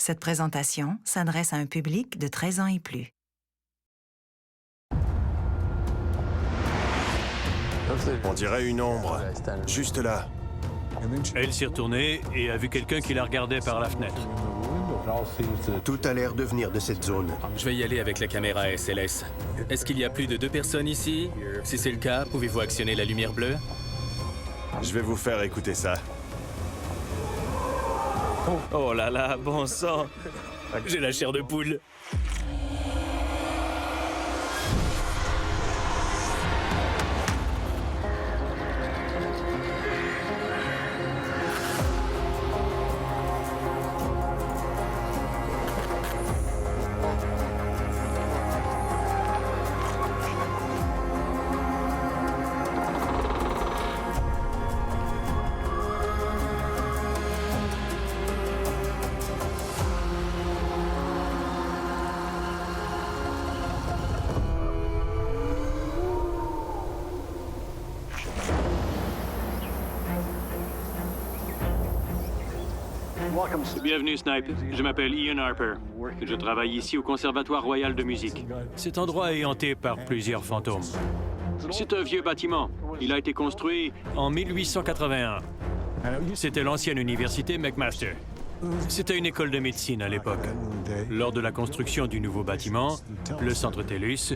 Cette présentation s'adresse à un public de 13 ans et plus. On dirait une ombre, juste là. Elle s'est retournée et a vu quelqu'un qui la regardait par la fenêtre. Tout a l'air de venir de cette zone. Je vais y aller avec la caméra SLS. Est-ce qu'il y a plus de 2 personnes ici? Si c'est le cas, pouvez-vous actionner la lumière bleue? Je vais vous faire écouter ça. Oh là là, bon sang! J'ai la chair de poule. Bienvenue, Snipe. Je m'appelle Ian Harper. Je travaille ici au Conservatoire royal de musique. Cet endroit est hanté par plusieurs fantômes. C'est un vieux bâtiment. Il a été construit en 1881. C'était l'ancienne université McMaster. C'était une école de médecine à l'époque. Lors de la construction du nouveau bâtiment, le centre TELUS,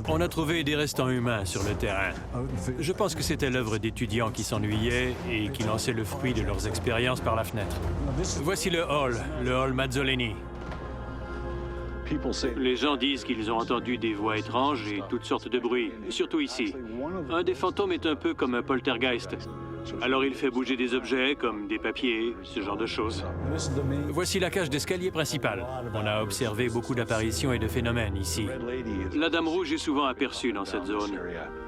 on a trouvé des restants humains sur le terrain. Je pense que c'était l'œuvre d'étudiants qui s'ennuyaient et qui lançaient le fruit de leurs expériences par la fenêtre. Voici le hall Mazzoleni. Les gens disent qu'ils ont entendu des voix étranges et toutes sortes de bruits, surtout ici. Un des fantômes est un peu comme un poltergeist. Alors il fait bouger des objets comme des papiers, ce genre de choses. Voici la cage d'escalier principale. On a observé beaucoup d'apparitions et de phénomènes ici. La Dame Rouge est souvent aperçue dans cette zone.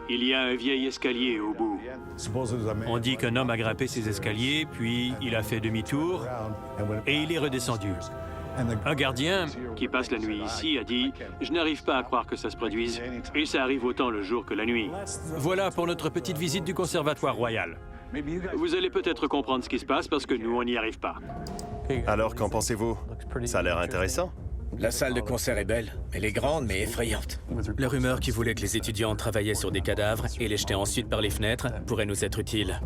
Il y a un vieil escalier au bout. On dit qu'un homme a grimpé ces escaliers, puis il a fait demi-tour et il est redescendu. Un gardien qui passe la nuit ici a dit « Je n'arrive pas à croire que ça se produise. » Et ça arrive autant le jour que la nuit. Voilà pour notre petite visite du Conservatoire royal. Vous allez peut-être comprendre ce qui se passe parce que nous, on n'y arrive pas. Alors, qu'en pensez-vous? Ça a l'air intéressant. La salle de concert est belle. Elle est grande, mais effrayante. La rumeur qui voulait que les étudiants travaillaient sur des cadavres et les jetaient ensuite par les fenêtres pourrait nous être utile.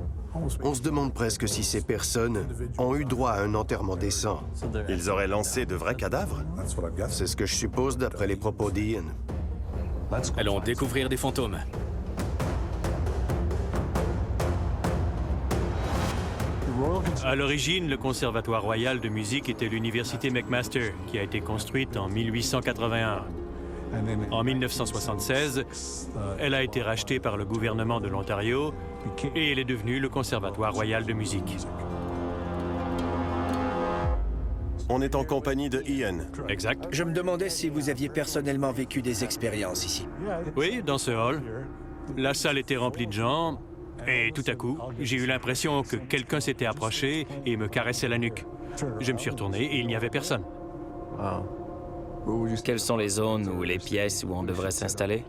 On se demande presque si ces personnes ont eu droit à un enterrement décent. Ils auraient lancé de vrais cadavres? C'est ce que je suppose d'après les propos d'Ian. Allons découvrir des fantômes. À l'origine, le Conservatoire royal de musique était l'université McMaster, qui a été construite en 1881. En 1976, elle a été rachetée par le gouvernement de l'Ontario et elle est devenue le Conservatoire royal de musique. On est en compagnie de Ian. Exact. Je me demandais si vous aviez personnellement vécu des expériences ici. Oui, dans ce hall. La salle était remplie de gens et tout à coup, j'ai eu l'impression que quelqu'un s'était approché et me caressait la nuque. Je me suis retourné et il n'y avait personne. Quelles sont les zones ou les pièces où on devrait s'installer?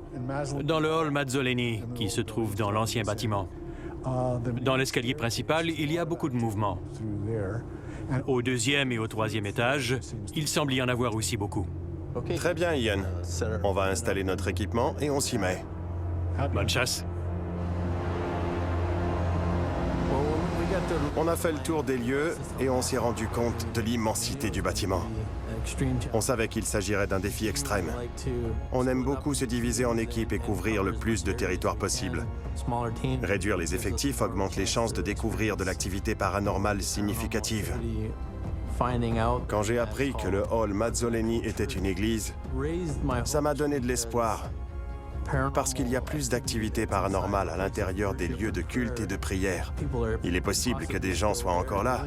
Dans le hall Mazzoleni, qui se trouve dans l'ancien bâtiment. Dans l'escalier principal, il y a beaucoup de mouvements. Au 2e et au 3e étage, il semble y en avoir aussi beaucoup. Très bien, Ian. On va installer notre équipement et on s'y met. Bonne chasse. On a fait le tour des lieux et on s'est rendu compte de l'immensité du bâtiment. On savait qu'il s'agirait d'un défi extrême. On aime beaucoup se diviser en équipes et couvrir le plus de territoire possible. Réduire les effectifs augmente les chances de découvrir de l'activité paranormale significative. Quand j'ai appris que le hall Mazzoleni était une église, ça m'a donné de l'espoir. Parce qu'il y a plus d'activités paranormales à l'intérieur des lieux de culte et de prière. Il est possible que des gens soient encore là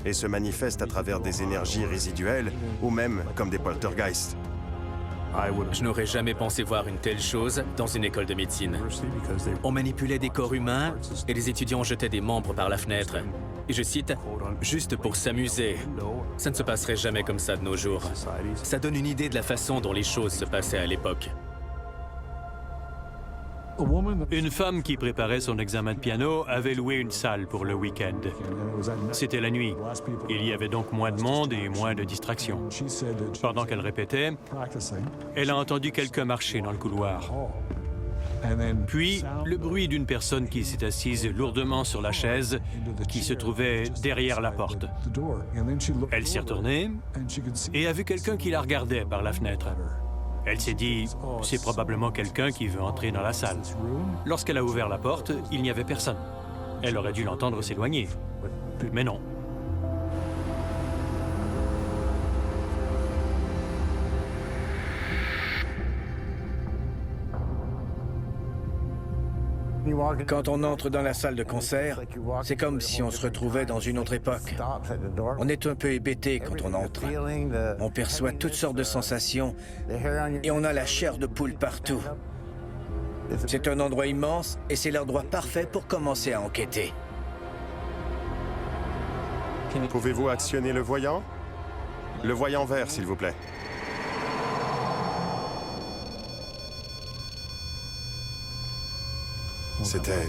et se manifestent à travers des énergies résiduelles ou même comme des poltergeists. Je n'aurais jamais pensé voir une telle chose dans une école de médecine. On manipulait des corps humains et les étudiants jetaient des membres par la fenêtre. Et je cite, « juste pour s'amuser ». Ça ne se passerait jamais comme ça de nos jours. Ça donne une idée de la façon dont les choses se passaient à l'époque. Une femme qui préparait son examen de piano avait loué une salle pour le week-end. C'était la nuit. Il y avait donc moins de monde et moins de distractions. Pendant qu'elle répétait, elle a entendu quelqu'un marcher dans le couloir. Puis, le bruit d'une personne qui s'est assise lourdement sur la chaise qui se trouvait derrière la porte. Elle s'est retournée et a vu quelqu'un qui la regardait par la fenêtre. Elle s'est dit, c'est probablement quelqu'un qui veut entrer dans la salle. Lorsqu'elle a ouvert la porte, il n'y avait personne. Elle aurait dû l'entendre s'éloigner. Mais non. Quand on entre dans la salle de concert, c'est comme si on se retrouvait dans une autre époque. On est un peu hébété quand on entre. On perçoit toutes sortes de sensations et on a la chair de poule partout. C'est un endroit immense et c'est l'endroit parfait pour commencer à enquêter. Pouvez-vous actionner le voyant? Le voyant vert, s'il vous plaît. C'était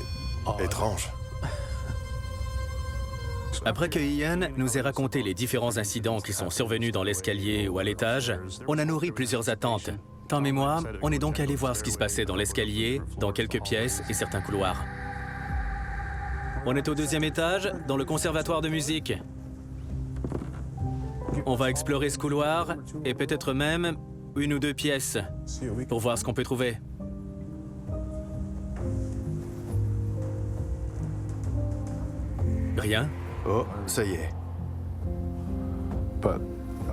étrange. Après que Ian nous ait raconté les différents incidents qui sont survenus dans l'escalier ou à l'étage, on a nourri plusieurs attentes. Tom et moi, on est donc allé voir ce qui se passait dans l'escalier, dans quelques pièces et certains couloirs. On est au 2e étage, dans le conservatoire de musique. On va explorer ce couloir et peut-être même 1 ou 2 pièces pour voir ce qu'on peut trouver. Rien? Oh, ça y est.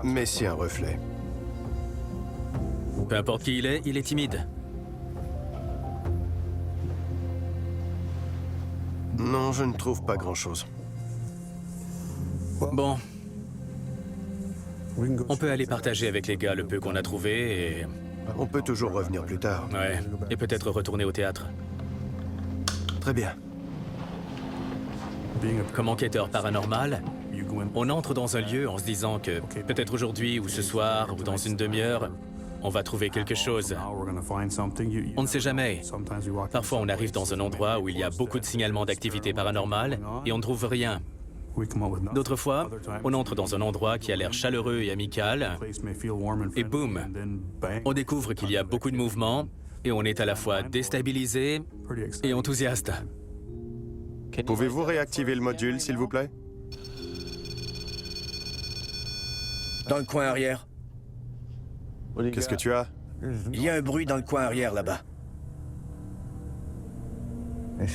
Mais c'est un reflet. Peu importe qui il est timide. Non, je ne trouve pas grand-chose. Bon. On peut aller partager avec les gars le peu qu'on a trouvé et... On peut toujours revenir plus tard. Ouais, et peut-être retourner au théâtre. Très bien. Comme enquêteur paranormal, on entre dans un lieu en se disant que peut-être aujourd'hui ou ce soir ou dans une demi-heure, on va trouver quelque chose. On ne sait jamais. Parfois, on arrive dans un endroit où il y a beaucoup de signalements d'activité paranormale et on ne trouve rien. D'autres fois, on entre dans un endroit qui a l'air chaleureux et amical et boum, on découvre qu'il y a beaucoup de mouvements et on est à la fois déstabilisé et enthousiaste. Pouvez-vous réactiver le module, s'il vous plaît? Dans le coin arrière. Qu'est-ce que tu as? Il y a un bruit dans le coin arrière là-bas.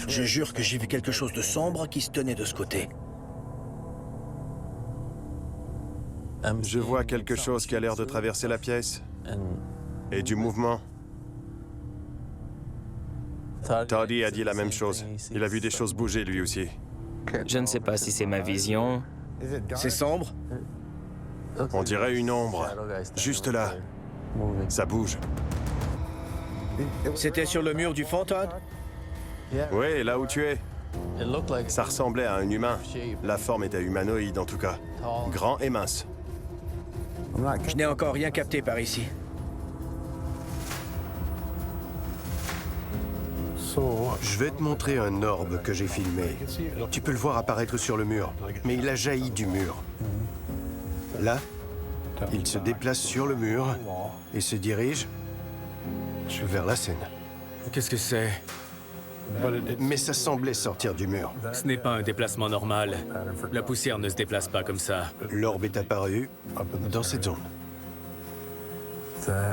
Je jure que j'ai vu quelque chose de sombre qui se tenait de ce côté. Je vois quelque chose qui a l'air de traverser la pièce. Et du mouvement. Toddy a dit la même chose. Il a vu des choses bouger lui aussi. Je ne sais pas si c'est ma vision. C'est sombre? On dirait une ombre. Juste là. Ça bouge. C'était sur le mur du fond, Todd? Oui, là où tu es. Ça ressemblait à un humain. La forme était humanoïde en tout cas. Grand et mince. Je n'ai encore rien capté par ici. Je vais te montrer un orbe que j'ai filmé. Tu peux le voir apparaître sur le mur, mais il a jailli du mur. Là, il se déplace sur le mur et se dirige vers la scène. Qu'est-ce que c'est? Mais ça semblait sortir du mur. Ce n'est pas un déplacement normal. La poussière ne se déplace pas comme ça. L'orbe est apparu dans cette zone.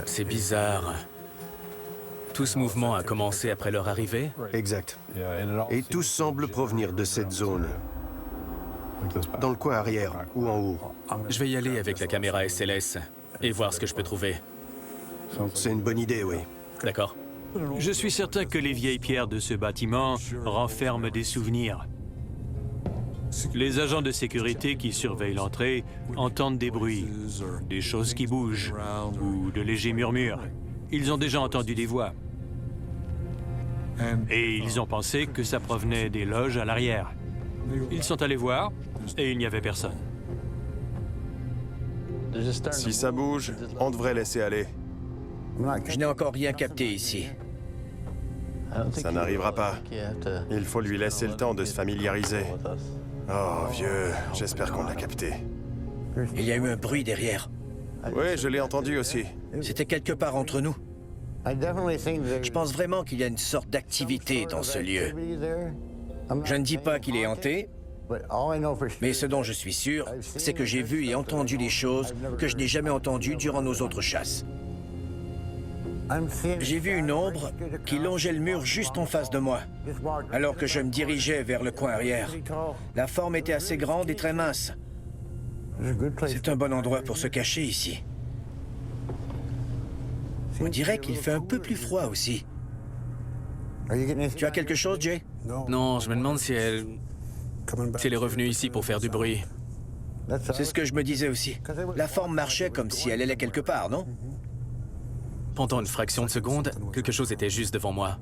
C'est bizarre. Tout ce mouvement a commencé après leur arrivée? Exact. Et tout semble provenir de cette zone. Dans le coin arrière ou en haut. Je vais y aller avec la caméra SLS et voir ce que je peux trouver. C'est une bonne idée, oui. D'accord? Je suis certain que les vieilles pierres de ce bâtiment renferment des souvenirs. Les agents de sécurité qui surveillent l'entrée entendent des bruits, des choses qui bougent ou de légers murmures. Ils ont déjà entendu des voix. Et ils ont pensé que ça provenait des loges à l'arrière. Ils sont allés voir et il n'y avait personne. Si ça bouge, on devrait laisser aller. Je n'ai encore rien capté ici. Ça n'arrivera pas. Il faut lui laisser le temps de se familiariser. Oh, vieux, j'espère qu'on l'a capté. Il y a eu un bruit derrière. Oui, je l'ai entendu aussi. C'était quelque part entre nous. Je pense vraiment qu'il y a une sorte d'activité dans ce lieu. Je ne dis pas qu'il est hanté, mais ce dont je suis sûr, c'est que j'ai vu et entendu des choses que je n'ai jamais entendues durant nos autres chasses. J'ai vu une ombre qui longeait le mur juste en face de moi, alors que je me dirigeais vers le coin arrière. La forme était assez grande et très mince. C'est un bon endroit pour se cacher ici. On dirait qu'il fait un peu plus froid aussi. Tu as quelque chose, Jay? Non, je me demande si elle est revenue ici pour faire du bruit. C'est ce que je me disais aussi. La forme marchait comme si elle allait quelque part, non? Pendant une fraction de seconde, quelque chose était juste devant moi.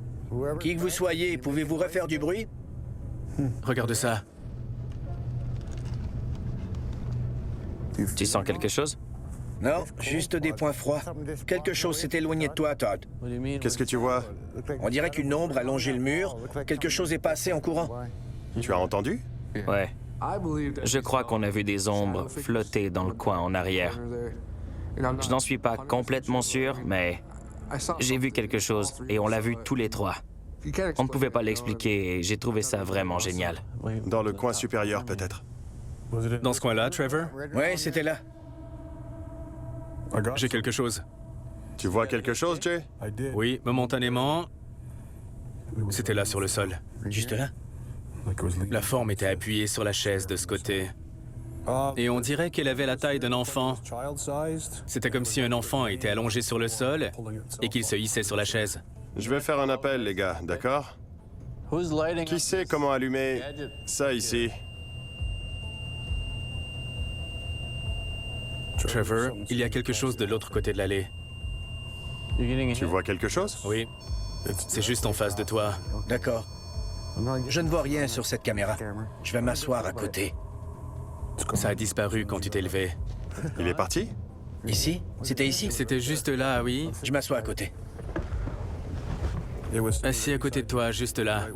Qui que vous soyez, pouvez-vous refaire du bruit? Regarde ça. Tu sens quelque chose? Non, juste des points froids. Quelque chose s'est éloigné de toi, Todd. Qu'est-ce que tu vois? On dirait qu'une ombre a longé le mur. Quelque chose est passé en courant. Tu as entendu? Ouais. Je crois qu'on a vu des ombres flotter dans le coin en arrière. Je n'en suis pas complètement sûr, mais j'ai vu quelque chose et on l'a vu tous les trois. On ne pouvait pas l'expliquer et j'ai trouvé ça vraiment génial. Dans le coin supérieur, peut-être. Dans ce coin-là, Trevor? Ouais, c'était là. J'ai quelque chose. Tu vois quelque chose, Jay? Oui, momentanément, c'était là sur le sol. Juste là? La forme était appuyée sur la chaise de ce côté. Et on dirait qu'elle avait la taille d'un enfant. C'était comme si un enfant était allongé sur le sol et qu'il se hissait sur la chaise. Je vais faire un appel, les gars, d'accord? Qui sait comment allumer ça ici? Trevor, il y a quelque chose de l'autre côté de l'allée. Tu vois quelque chose? Oui. C'est juste en face de toi. D'accord. Je ne vois rien sur cette caméra. Je vais m'asseoir à côté. Ça a disparu quand tu t'es levé. Il est parti? Ici? C'était ici? C'était juste là, oui. Je m'assois à côté. Assis à côté de toi, juste là.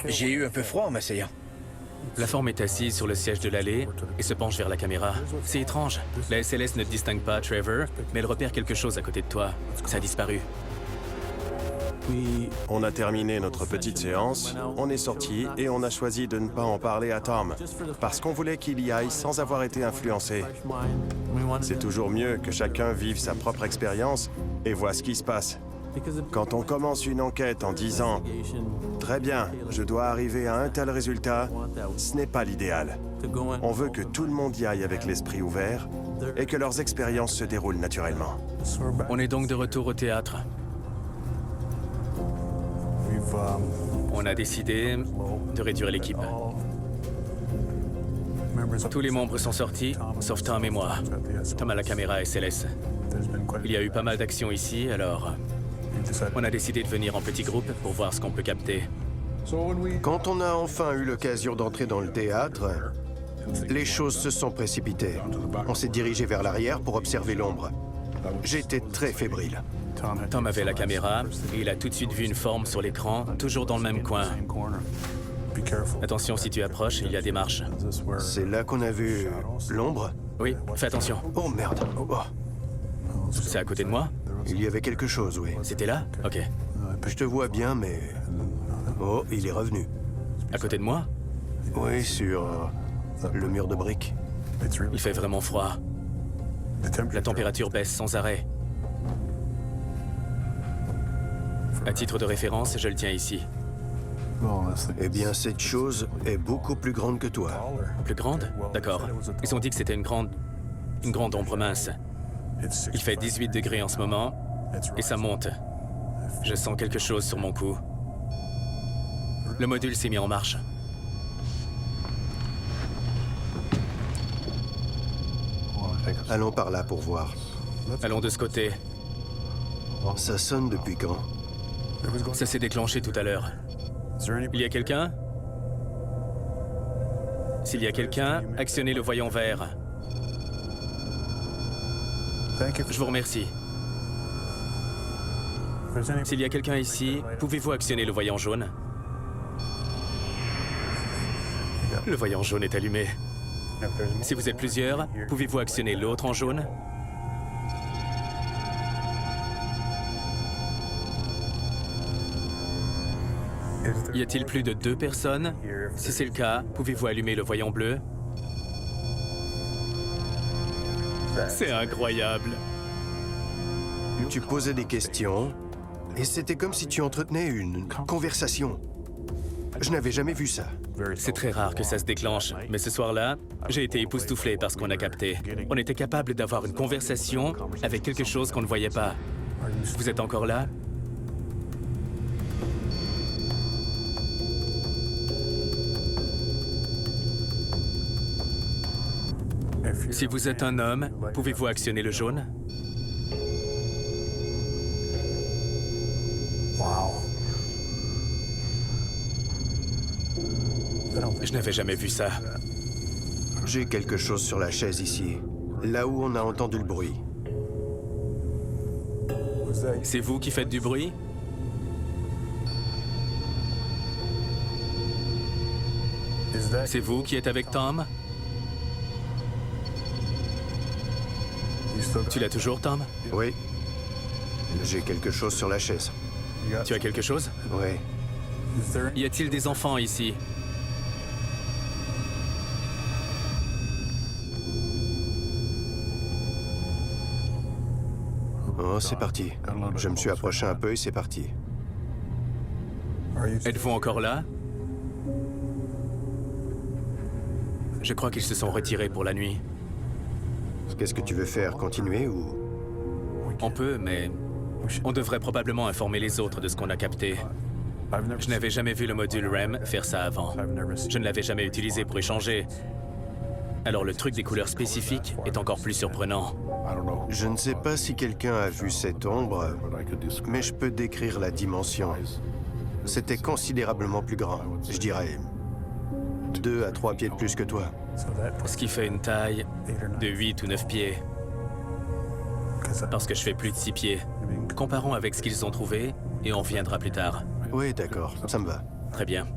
J'ai eu un peu froid en m'asseyant. La forme est assise sur le siège de l'allée et se penche vers la caméra. C'est étrange. La SLS ne distingue pas Trevor, mais elle repère quelque chose à côté de toi. Ça a disparu. On a terminé notre petite séance, on est sorti et on a choisi de ne pas en parler à Tom, parce qu'on voulait qu'il y aille sans avoir été influencé. C'est toujours mieux que chacun vive sa propre expérience et voit ce qui se passe. Quand on commence une enquête en disant « Très bien, je dois arriver à un tel résultat », ce n'est pas l'idéal. On veut que tout le monde y aille avec l'esprit ouvert et que leurs expériences se déroulent naturellement. On est donc de retour au théâtre. On a décidé de réduire l'équipe. Tous les membres sont sortis, sauf Tom et moi. Tom a la caméra SLS. Il y a eu pas mal d'actions ici, alors on a décidé de venir en petit groupe pour voir ce qu'on peut capter. Quand on a enfin eu l'occasion d'entrer dans le théâtre, les choses se sont précipitées. On s'est dirigé vers l'arrière pour observer l'ombre. J'étais très fébrile. Tom avait la caméra et il a tout de suite vu une forme sur l'écran, toujours dans le même coin. Attention, si tu approches, il y a des marches. C'est là qu'on a vu l'ombre? Oui, fais attention. Oh merde. Oh. C'est à côté de moi? Il y avait quelque chose, oui. C'était là? Ok. Je te vois bien, mais... Oh, il est revenu. À côté de moi? Oui, sur le mur de briques. Il fait vraiment froid. La température baisse sans arrêt. À titre de référence, je le tiens ici. Eh bien, cette chose est beaucoup plus grande que toi. Plus grande? D'accord. Ils ont dit que c'était une grande ombre mince. Il fait 18 degrés en ce moment, et ça monte. Je sens quelque chose sur mon cou. Le module s'est mis en marche. Allons par là pour voir. Allons de ce côté. Ça sonne depuis quand? Ça s'est déclenché tout à l'heure. Il y a quelqu'un? S'il y a quelqu'un, actionnez le voyant vert. Je vous remercie. S'il y a quelqu'un ici, pouvez-vous actionner le voyant jaune? Le voyant jaune est allumé. Si vous êtes plusieurs, pouvez-vous actionner l'autre en jaune? Y a-t-il plus de 2 personnes? Si c'est le cas, pouvez-vous allumer le voyant bleu? C'est incroyable. Tu posais des questions, et c'était comme si tu entretenais une conversation. Je n'avais jamais vu ça. C'est très rare que ça se déclenche, mais ce soir-là, j'ai été époustouflé par ce qu'on a capté. On était capable d'avoir une conversation avec quelque chose qu'on ne voyait pas. Vous êtes encore là? Si vous êtes un homme, pouvez-vous actionner le jaune? Je n'avais jamais vu ça. J'ai quelque chose sur la chaise ici, là où on a entendu le bruit. C'est vous qui faites du bruit? C'est vous qui êtes avec Tom? Tu l'as toujours, Tom? Oui. J'ai quelque chose sur la chaise. Tu as quelque chose? Oui. Y a-t-il des enfants ici? Oh, c'est parti. Je me suis approché un peu et c'est parti. Êtes-vous encore là? Je crois qu'ils se sont retirés pour la nuit. Qu'est-ce que tu veux faire? Continuer ou... On peut, mais on devrait probablement informer les autres de ce qu'on a capté. Je n'avais jamais vu le module REM faire ça avant. Je ne l'avais jamais utilisé pour échanger. Alors le truc des couleurs spécifiques est encore plus surprenant. Je ne sais pas si quelqu'un a vu cette ombre, mais je peux décrire la dimension. C'était considérablement plus grand. Je dirais 2 à 3 pieds de plus que toi. Ce qui fait une taille de 8 ou 9 pieds. Parce que je fais plus de 6 pieds. Comparons avec ce qu'ils ont trouvé et on reviendra plus tard. Oui, d'accord, ça me va. Très bien.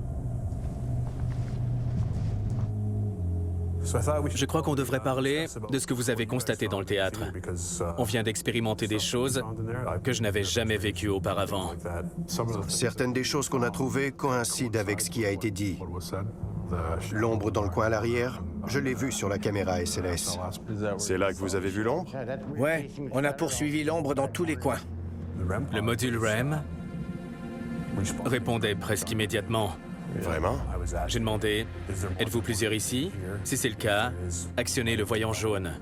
Je crois qu'on devrait parler de ce que vous avez constaté dans le théâtre. On vient d'expérimenter des choses que je n'avais jamais vécues auparavant. Certaines des choses qu'on a trouvées coïncident avec ce qui a été dit. L'ombre dans le coin à l'arrière, je l'ai vue sur la caméra SLS. C'est là que vous avez vu l'ombre? Ouais, on a poursuivi l'ombre dans tous les coins. Le module REM répondait presque immédiatement. Vraiment? J'ai demandé, êtes-vous plusieurs ici? Si c'est le cas, actionnez le voyant jaune.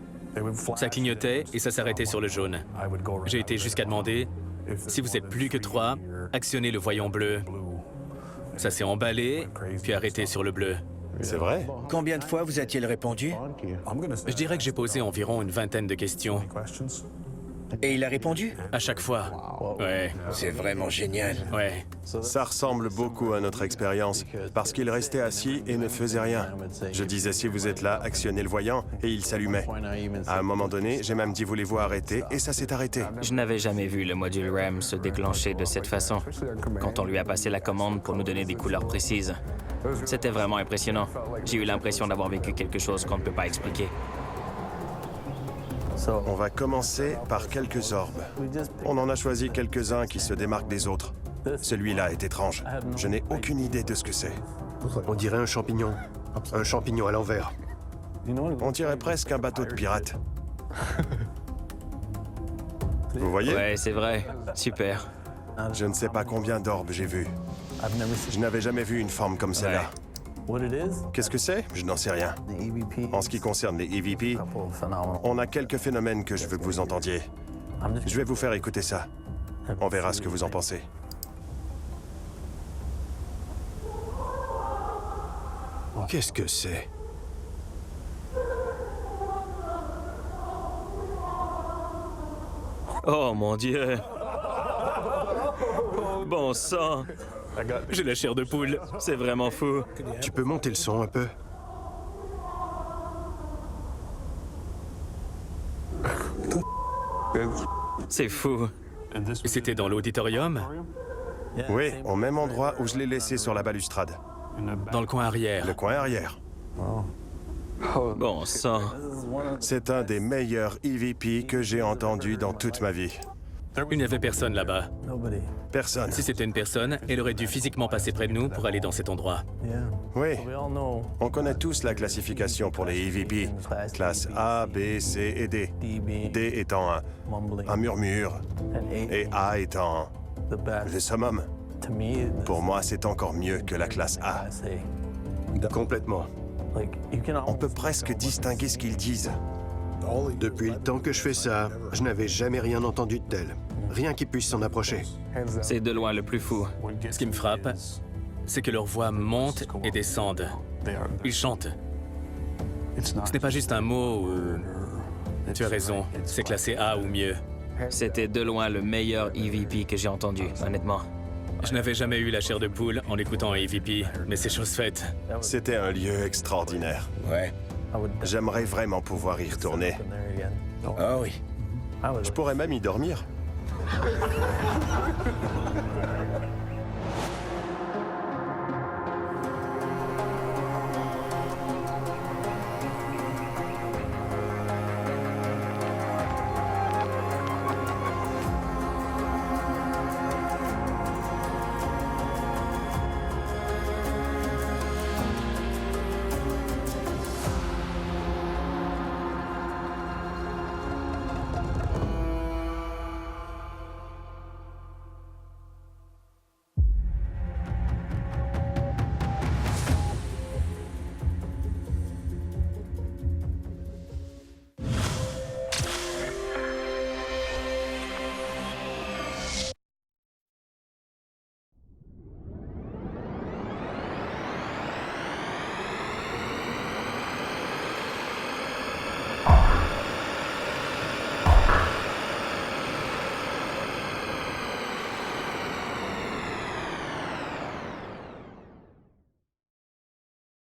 Ça clignotait et ça s'arrêtait sur le jaune. J'ai été jusqu'à demander, si vous êtes plus que 3, actionnez le voyant bleu. Ça s'est emballé, puis arrêté sur le bleu. C'est vrai? Combien de fois vous a-t-il répondu? Je dirais que j'ai posé environ une vingtaine de questions. Et il a répondu? À chaque fois. Ouais, C'est vraiment génial. ouais. Ça ressemble beaucoup à notre expérience, parce qu'il restait assis et ne faisait rien. Je disais, si vous êtes là, actionnez le voyant, et il s'allumait. À un moment donné, j'ai même dit, voulez-vous arrêter, et ça s'est arrêté. Je n'avais jamais vu le module REM se déclencher de cette façon, quand on lui a passé la commande pour nous donner des couleurs précises. C'était vraiment impressionnant. J'ai eu l'impression d'avoir vécu quelque chose qu'on ne peut pas expliquer. On va commencer par quelques orbes. On en a choisi quelques-uns qui se démarquent des autres. Celui-là est étrange. Je n'ai aucune idée de ce que c'est. On dirait un champignon. Un champignon à l'envers. On dirait presque un bateau de pirate. Vous voyez? Ouais, c'est vrai. Super. Je ne sais pas combien d'orbes j'ai vu. Je n'avais jamais vu une forme comme celle-là. Qu'est-ce que c'est? Je n'en sais rien. En ce qui concerne les EVP, on a quelques phénomènes que je veux que vous entendiez. Je vais vous faire écouter ça. On verra ce que vous en pensez. Qu'est-ce que c'est? Oh mon Dieu! Bon sang! J'ai la chair de poule. C'est vraiment fou. Tu peux monter le son un peu? C'est fou. Et c'était dans l'auditorium, Oui, au même endroit où je l'ai laissé sur la balustrade. dans le coin arrière. Le coin arrière. Bon sang. C'est un des meilleurs EVP que j'ai entendu dans toute ma vie. Il n'y avait personne là-bas. Personne. Si c'était une personne, elle aurait dû physiquement passer près de nous pour aller dans cet endroit. Oui. On connaît tous la classification pour les EVP. Classe A, B, C et D. D étant un murmure et A étant le summum. Pour moi, c'est encore mieux que la classe A. Complètement. On peut presque distinguer ce qu'ils disent. Depuis le temps que je fais ça, je n'avais jamais rien entendu de tel. Rien qui puisse s'en approcher. C'est de loin le plus fou. Ce qui me frappe, c'est que leurs voix montent et descendent. Ils chantent. Ce n'est pas juste un mot ou... Tu as raison, c'est classé A ou mieux. C'était de loin le meilleur EVP que j'ai entendu, honnêtement. Je n'avais jamais eu la chair de poule en écoutant un EVP, mais c'est chose faite. C'était un lieu extraordinaire. Ouais. J'aimerais vraiment pouvoir y retourner. Ah oui. Je pourrais même y dormir.